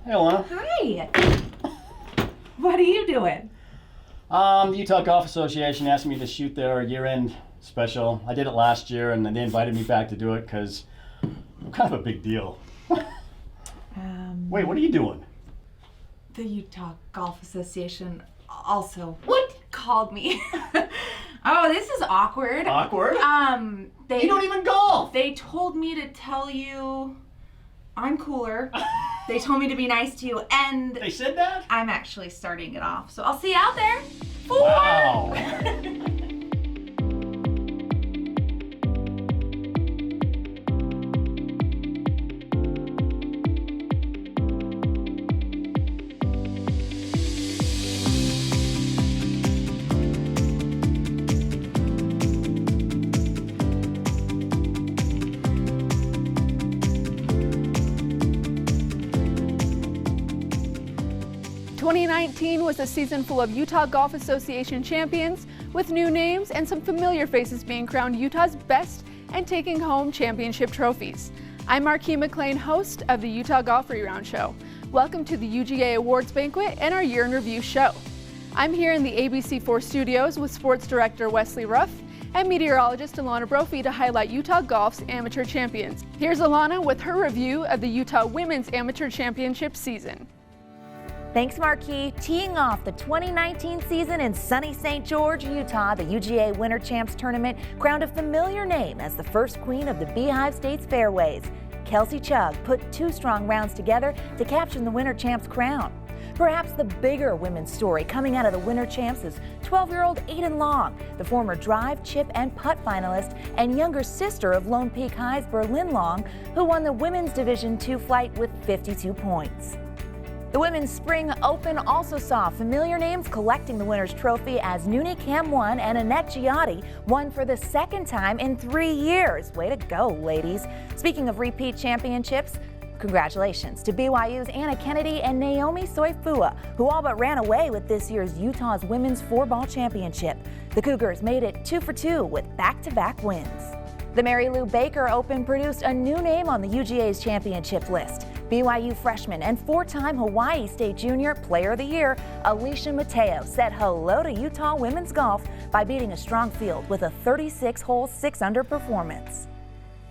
Hey, Alana. Hi. What are you doing? The Utah Golf Association asked me to shoot their year-end special. I did it last year, and then they invited me back to do it because I'm kind of a big deal. Wait, what are you doing? The Utah Golf Association also What? called me. Oh, this is awkward. Awkward? They You don't even golf! They told me to tell you I'm cooler. They told me to be nice to you, and They said that? I'm actually starting it off. So I'll see you out there. Wow. 2019 was a season full of Utah Golf Association champions, with new names and some familiar faces being crowned Utah's best and taking home championship trophies. I'm Marquis McLean, host of the Utah Golf Reround Show. Welcome to the UGA Awards Banquet and our Year in Review show. I'm here in the ABC4 studios with sports director Wesley Ruff and meteorologist Alana Brophy to highlight Utah Golf's amateur champions. Here's Alana with her review of the Utah Women's Amateur Championship season. Thanks, Marquis. Teeing off the 2019 season in sunny St. George, Utah, the UGA Winter Champs Tournament crowned a familiar name as the first queen of the Beehive State's fairways. Kelsey Chugg put two strong rounds together to capture the Winter Champs crown. Perhaps the bigger women's story coming out of the Winter Champs is 12-year-old Aiden Long, the former drive, chip, and putt finalist and younger sister of Lone Peak High's Berlin Long, who won the Women's Division II flight with 52 points. The Women's Spring Open also saw familiar names collecting the winner's trophy as Noonie Cam won and Annette Giotti won for the second time in 3 years. Way to go, ladies. Speaking of repeat championships, congratulations to BYU's Anna Kennedy and Naomi Soifua, who all but ran away with this year's Utah's Women's Four-Ball Championship. The Cougars made it 2 for 2 with back-to-back wins. The Mary Lou Baker Open produced a new name on the UGA's championship list. BYU freshman and four-time Hawaii State Junior Player of the Year, Alicia Mateo, said hello to Utah women's golf by beating a strong field with a 36-hole 6-under performance.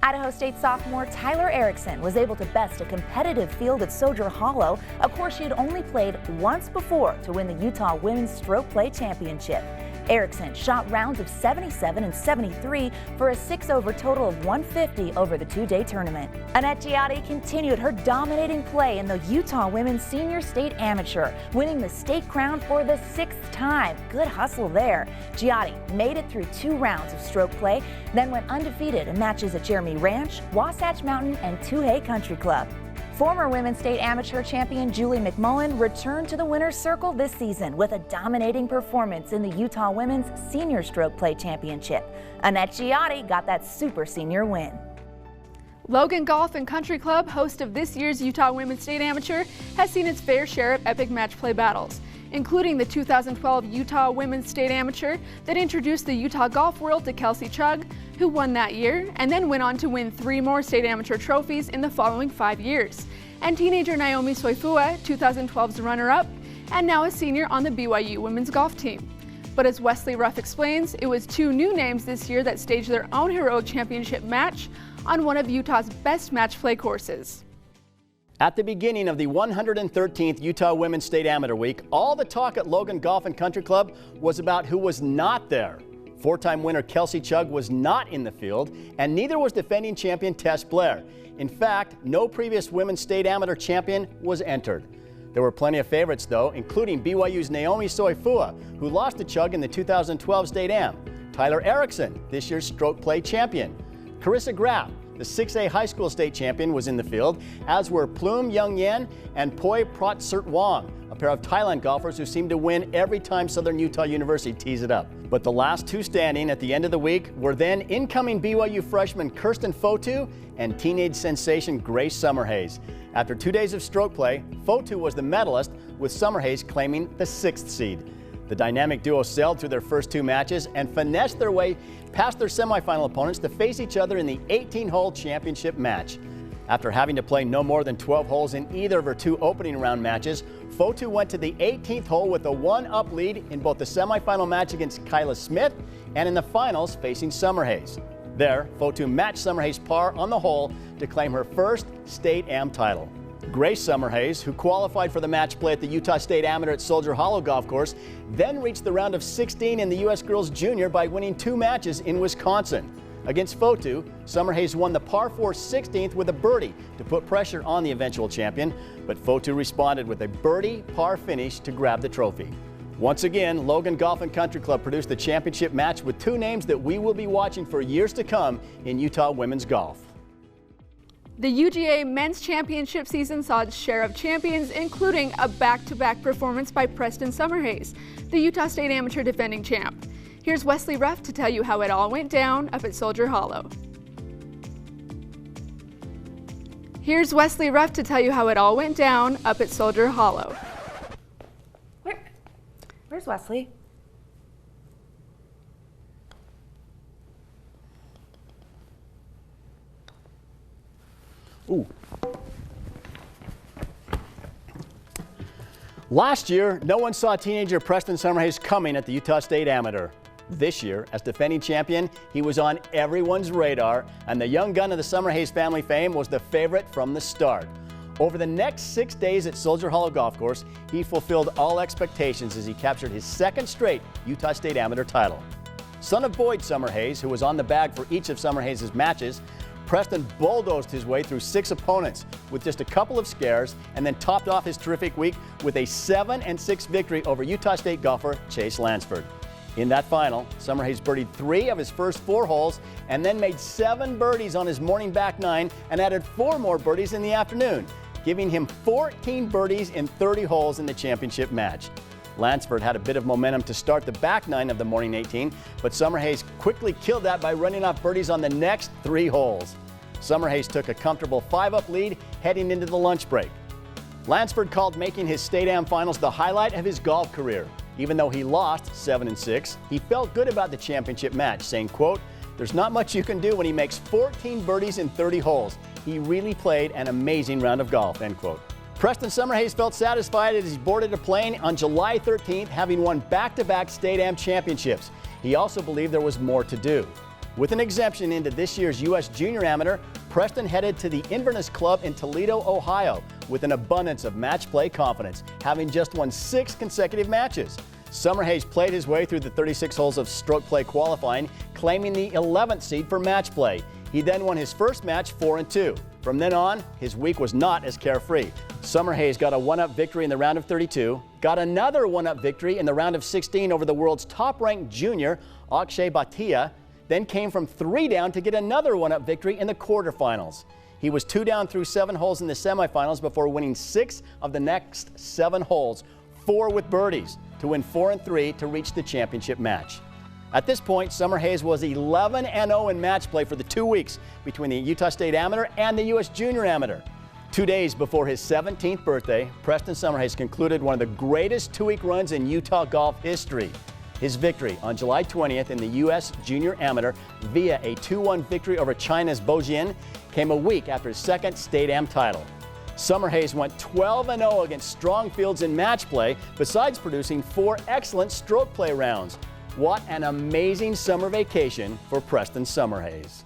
Idaho State sophomore Tyler Erickson was able to best a competitive field at Soldier Hollow, a course she had only played once before, to win the Utah Women's Stroke Play Championship. Erickson shot rounds of 77 and 73 for a 6-over total of 150 over the two-day tournament. Annette Giotti continued her dominating play in the Utah Women's Senior State Amateur, winning the state crown for the 6th time. Good hustle there. Giotti made it through 2 rounds of stroke play, then went undefeated in matches at Jeremy Ranch, Wasatch Mountain, and Tuhei Country Club. Former Women's State Amateur champion Julie McMullen returned to the winner's circle this season with a dominating performance in the Utah Women's Senior Stroke Play Championship. Annette Giotti got that super senior win. Logan Golf and Country Club, host of this year's Utah Women's State Amateur, has seen its fair share of epic match play battles, including the 2012 Utah Women's State Amateur that introduced the Utah golf world to Kelsey Chugg, who won that year and then went on to win 3 more state amateur trophies in the following 5 years, and teenager Naomi Soifua, 2012's runner-up, and now a senior on the BYU women's golf team. But as Wesley Ruff explains, it was 2 new names this year that staged their own heroic championship match on one of Utah's best match play courses. At the beginning of the 113th Utah Women's State Amateur Week, all the talk at Logan Golf and Country Club was about who was not there. 4-time winner Kelsey Chugg was not in the field, and neither was defending champion Tess Blair. In fact, no previous women's state amateur champion was entered. There were plenty of favorites, though, including BYU's Naomi Soifua, who lost to Chugg in the 2012 State Am, Tyler Erickson, this year's stroke play champion, Carissa Graff, the 6A high school state champion, was in the field, as were Plume Young Yen and Poi Prat Sert Wong, a pair of Thailand golfers who seem to win every time Southern Utah University tees it up. But the last 2 standing at the end of the week were then incoming BYU freshman Kirsten Fotu and teenage sensation Grace Summerhays. After 2 days of stroke play, Fotu was the medalist, with Summerhays claiming the 6th seed. The dynamic duo sailed through their first 2 matches and finessed their way past their semifinal opponents to face each other in the 18-hole championship match. After having to play no more than 12 holes in either of her 2 opening round matches, Fotu went to the 18th hole with a 1-up lead in both the semifinal match against Kyla Smith and in the finals facing Summerhays. There, Fotu matched Summerhays par on the hole to claim her first State Am title. Grace Summerhays, who qualified for the match play at the Utah State Amateur at Soldier Hollow Golf Course, then reached the round of 16 in the U.S. Girls Junior by winning 2 matches in Wisconsin. Against Fotu, Summerhays won the par 4 16th with a birdie to put pressure on the eventual champion, but Fotu responded with a birdie par finish to grab the trophy. Once again, Logan Golf and Country Club produced the championship match with 2 names that we will be watching for years to come in Utah women's golf. The UGA Men's Championship season saw its share of champions, including a back-to-back performance by Preston Summerhays, the Utah State Amateur defending champ. Here's Wesley Ruff to tell you how it all went down up at Soldier Hollow. Where's Wesley? Ooh. Last year, no one saw teenager Preston Summerhays coming at the Utah State Amateur. This year, as defending champion, he was on everyone's radar, and the young gun of the Summerhays family fame was the favorite from the start. Over the next 6 days at Soldier Hollow Golf Course, he fulfilled all expectations as he captured his 2nd straight Utah State Amateur title. Son of Boyd Summerhays, who was on the bag for each of Summerhays' matches, Preston bulldozed his way through 6 opponents with just a couple of scares, and then topped off his terrific week with a 7-6 victory over Utah State golfer Chase Lansford. In that final, Summerhays birdied 3 of his first 4 holes and then made 7 birdies on his morning back 9 and added 4 more birdies in the afternoon, giving him 14 birdies in 30 holes in the championship match. Lansford had a bit of momentum to start the back 9 of the morning 18, but Summerhays quickly killed that by running off birdies on the next 3 holes. Summerhays took a comfortable 5-up lead heading into the lunch break. Lansford called making his State Am finals the highlight of his golf career. Even though he lost 7-6, he felt good about the championship match, saying, quote, "There's not much you can do when he makes 14 birdies in 30 holes. He really played an amazing round of golf," end quote. Preston Summerhays felt satisfied as he boarded a plane on July 13th, having won back-to-back State Am championships. He also believed there was more to do. With an exemption into this year's U.S. Junior Amateur, Preston headed to the Inverness Club in Toledo, Ohio, with an abundance of match play confidence, having just won 6 consecutive matches. Summerhays played his way through the 36 holes of stroke play qualifying, claiming the 11th seed for match play. He then won his first match 4-2. From then on, his week was not as carefree. Summerhays got a 1-up victory in the round of 32, got another 1-up victory in the round of 16 over the world's top-ranked junior, Akshay Bhatia, then came from 3 down to get another 1-up victory in the quarterfinals. He was 2 down through 7 holes in the semifinals before winning 6 of the next 7 holes, 4 with birdies, to win 4-3 to reach the championship match. At this point, Summerhays was 11-0 in match play for the 2 weeks between the Utah State Amateur and the U.S. Junior Amateur. 2 days before his 17th birthday, Preston Summerhays concluded one of the greatest 2-week runs in Utah golf history. His victory on July 20th in the U.S. Junior Amateur via a 2-1 victory over China's Bo Jin came a week after his 2nd State Am title. Summerhays went 12-0 against strong fields in match play, besides producing 4 excellent stroke play rounds. What an amazing summer vacation for Preston Summerhays.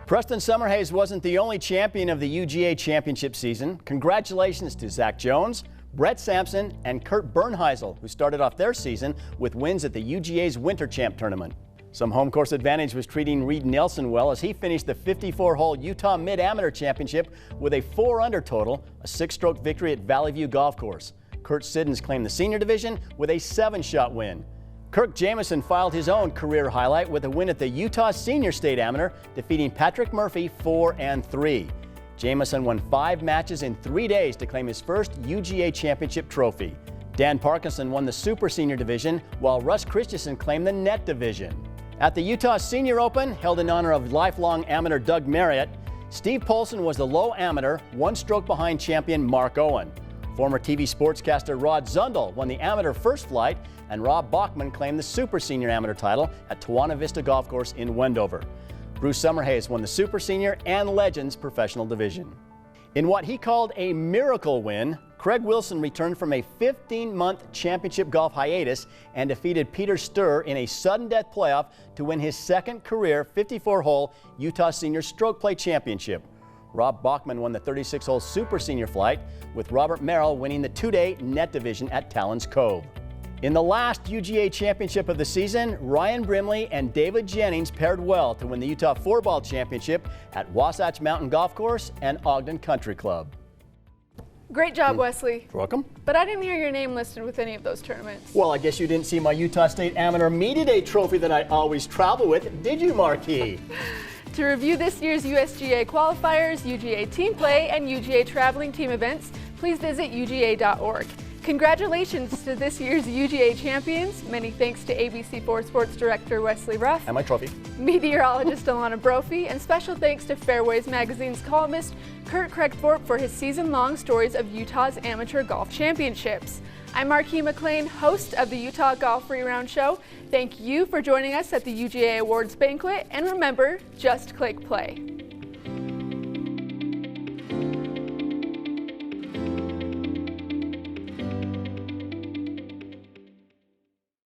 Preston Summerhays wasn't the only champion of the UGA championship season. Congratulations to Zach Jones, Brett Sampson, and Kurt Bernheisel, who started off their season with wins at the UGA's Winter Champ tournament. Some home course advantage was treating Reed Nelson well as he finished the 54-hole Utah Mid-Amateur Championship with a 4-under total, a 6-stroke victory at Valley View Golf Course. Kurt Siddons claimed the senior division with a 7-shot win. Kirk Jamieson filed his own career highlight with a win at the Utah Senior State Amateur, defeating Patrick Murphy 4-3. Jamieson won 5 matches in 3 days to claim his first UGA championship trophy. Dan Parkinson won the Super Senior division, while Russ Christensen claimed the Net division. At the Utah Senior Open, held in honor of lifelong amateur Doug Marriott, Steve Polson was the low amateur, 1 stroke behind champion Mark Owen. Former TV sportscaster Rod Zundel won the amateur first flight, and Rob Bachman claimed the Super Senior Amateur title at Tawana Vista Golf Course in Wendover. Bruce Summerhays won the Super Senior and Legends Professional Division. In what he called a miracle win, Craig Wilson returned from a 15-month championship golf hiatus and defeated Peter Sturr in a sudden death playoff to win his second career 54-hole Utah Senior Stroke Play Championship. Rob Bachman won the 36-hole Super Senior Flight, with Robert Merrill winning the 2-day net division at Talons Cove. In the last UGA championship of the season, Ryan Brimley and David Jennings paired well to win the Utah 4-Ball Championship at Wasatch Mountain Golf Course and Ogden Country Club. Great job, Wesley. You're welcome. But I didn't hear your name listed with any of those tournaments. Well, I guess you didn't see my Utah State Amateur Media Day trophy that I always travel with, did you, Marquis? To review this year's USGA qualifiers, UGA team play, and UGA traveling team events, please visit UGA.org. Congratulations to this year's UGA champions. Many thanks to ABC4 Sports Director Wesley Ruff, And my trophy. meteorologist Alana Brophy, and special thanks to Fairways Magazine's columnist Kurt Craigthorpe for his season-long stories of Utah's amateur golf championships. I'm Marquis McLean, host of the Utah Golf Reround Show. Thank you for joining us at the UGA Awards banquet, and remember, just click play.